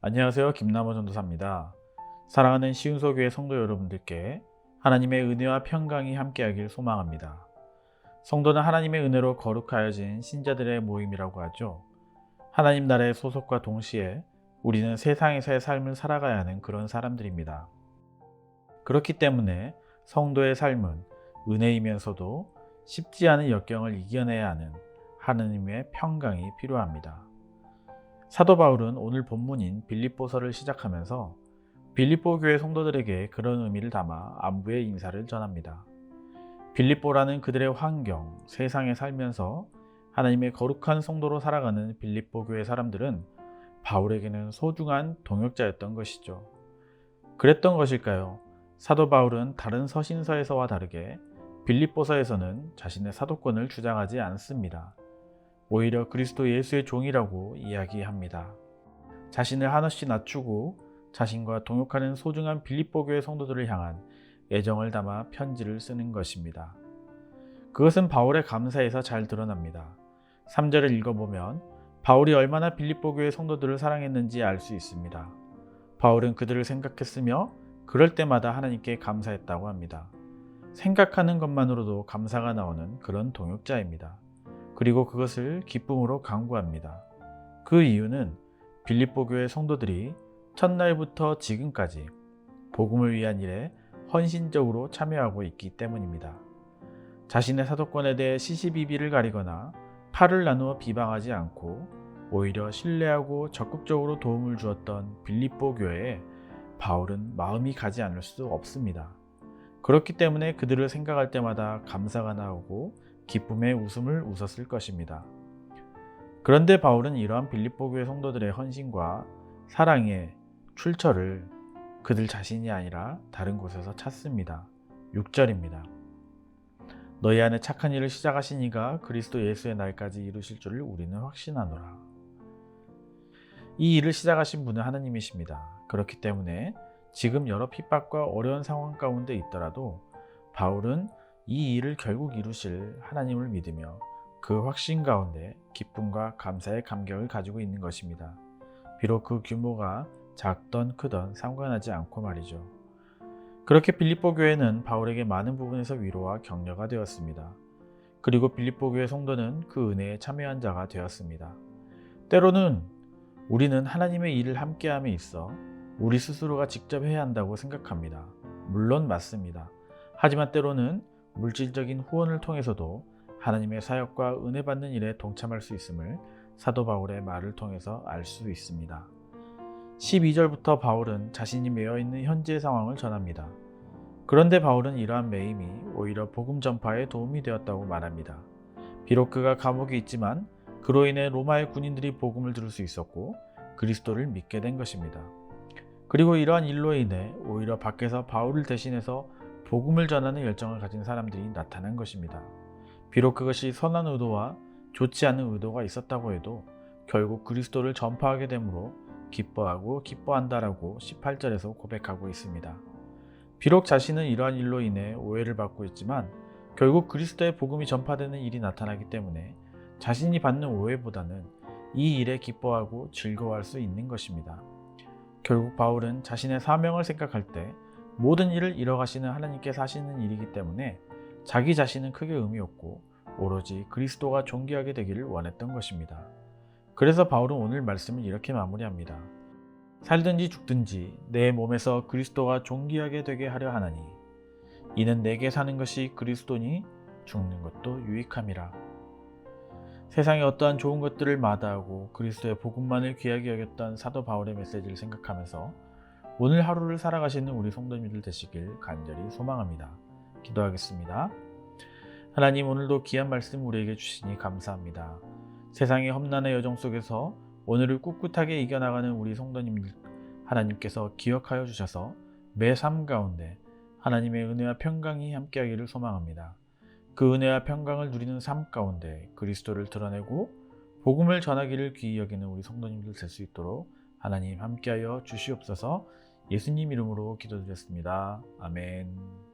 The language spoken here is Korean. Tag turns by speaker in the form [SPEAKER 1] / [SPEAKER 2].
[SPEAKER 1] 안녕하세요. 김남호 전도사입니다. 사랑하는 시운서교회 성도 여러분들께 하나님의 은혜와 평강이 함께하길 소망합니다. 성도는 하나님의 은혜로 거룩하여진 신자들의 모임이라고 하죠. 하나님 나라의 소속과 동시에 우리는 세상에서의 삶을 살아가야 하는 그런 사람들입니다. 그렇기 때문에 성도의 삶은 은혜이면서도 쉽지 않은 역경을 이겨내야 하는 하나님의 평강이 필요합니다. 사도 바울은 오늘 본문인 빌립보서를 시작하면서 빌립보 교회 성도들에게 그런 의미를 담아 안부의 인사를 전합니다. 빌립보라는 그들의 환경, 세상에 살면서 하나님의 거룩한 성도로 살아가는 빌립보 교회 사람들은 바울에게는 소중한 동역자였던 것이죠. 그랬던 것일까요? 사도 바울은 다른 서신서에서와 다르게 빌립보서에서는 자신의 사도권을 주장하지 않습니다. 오히려 그리스도 예수의 종이라고 이야기합니다. 자신을 한없이 낮추고 자신과 동역하는 소중한 빌립보 교회 성도들을 향한 애정을 담아 편지를 쓰는 것입니다. 그것은 바울의 감사에서 잘 드러납니다. 3절을 읽어보면 바울이 얼마나 빌립보 교회 성도들을 사랑했는지 알 수 있습니다. 바울은 그들을 생각했으며 그럴 때마다 하나님께 감사했다고 합니다. 생각하는 것만으로도 감사가 나오는 그런 동역자입니다. 그리고 그것을 기쁨으로 강구합니다. 그 이유는 빌립보 교회 성도들이 첫날부터 지금까지 복음을 위한 일에 헌신적으로 참여하고 있기 때문입니다. 자신의 사도권에 대해 시시비비를 가리거나 팔을 나누어 비방하지 않고 오히려 신뢰하고 적극적으로 도움을 주었던 빌립보 교회에 바울은 마음이 가지 않을 수 없습니다. 그렇기 때문에 그들을 생각할 때마다 감사가 나오고 기쁨의 웃음을 웃었을 것입니다. 그런데 바울은 이러한 빌립보 교회 성도들의 헌신과 사랑의 출처를 그들 자신이 아니라 다른 곳에서 찾습니다. 6절입니다. 너희 안에 착한 일을 시작하신 이가 그리스도 예수의 날까지 이루실 줄을 우리는 확신하노라. 이 일을 시작하신 분은 하나님이십니다. 그렇기 때문에 지금 여러 핍박과 어려운 상황 가운데 있더라도 바울은 이 일을 결국 이루실 하나님을 믿으며 그 확신 가운데 기쁨과 감사의 감격을 가지고 있는 것입니다. 비록 그 규모가 작던 크던 상관하지 않고 말이죠. 그렇게 빌립보 교회는 바울에게 많은 부분에서 위로와 격려가 되었습니다. 그리고 빌립보 교회 성도는 그 은혜에 참여한 자가 되었습니다. 때로는 우리는 하나님의 일을 함께함에 있어 우리 스스로가 직접 해야 한다고 생각합니다. 물론 맞습니다. 하지만 때로는 물질적인 후원을 통해서도 하나님의 사역과 은혜 받는 일에 동참할 수 있음을 사도 바울의 말을 통해서 알 수 있습니다. 12절부터 바울은 자신이 매여 있는 현재의 상황을 전합니다. 그런데 바울은 이러한 매임이 오히려 복음 전파에 도움이 되었다고 말합니다. 비록 그가 감옥에 있지만 그로 인해 로마의 군인들이 복음을 들을 수 있었고 그리스도를 믿게 된 것입니다. 그리고 이러한 일로 인해 오히려 밖에서 바울을 대신해서 복음을 전하는 열정을 가진 사람들이 나타난 것입니다. 비록 그것이 선한 의도와 좋지 않은 의도가 있었다고 해도 결국 그리스도를 전파하게 되므로 기뻐하고 기뻐한다라고 18절에서 고백하고 있습니다. 비록 자신은 이러한 일로 인해 오해를 받고 있지만 결국 그리스도의 복음이 전파되는 일이 나타나기 때문에 자신이 받는 오해보다는 이 일에 기뻐하고 즐거워할 수 있는 것입니다. 결국 바울은 자신의 사명을 생각할 때 모든 일을 이뤄가시는 하나님께서 하시는 일이기 때문에 자기 자신은 크게 의미 없고 오로지 그리스도가 존귀하게 되기를 원했던 것입니다. 그래서 바울은 오늘 말씀을 이렇게 마무리합니다. 살든지 죽든지 내 몸에서 그리스도가 존귀하게 되게 하려 하나니 이는 내게 사는 것이 그리스도니 죽는 것도 유익함이라. 세상의 어떠한 좋은 것들을 마다하고 그리스도의 복음만을 귀하게 여겼던 사도 바울의 메시지를 생각하면서 오늘 하루를 살아가시는 우리 성도님들 되시길 간절히 소망합니다. 기도하겠습니다. 하나님, 오늘도 귀한 말씀 우리에게 주시니 감사합니다. 세상의 험난의 여정 속에서 오늘을 꿋꿋하게 이겨나가는 우리 성도님들 하나님께서 기억하여 주셔서 매 삶 가운데 하나님의 은혜와 평강이 함께하기를 소망합니다. 그 은혜와 평강을 누리는 삶 가운데 그리스도를 드러내고 복음을 전하기를 귀히 여기는 우리 성도님들 될 수 있도록 하나님 함께하여 주시옵소서. 예수님 이름으로 기도드렸습니다. 아멘.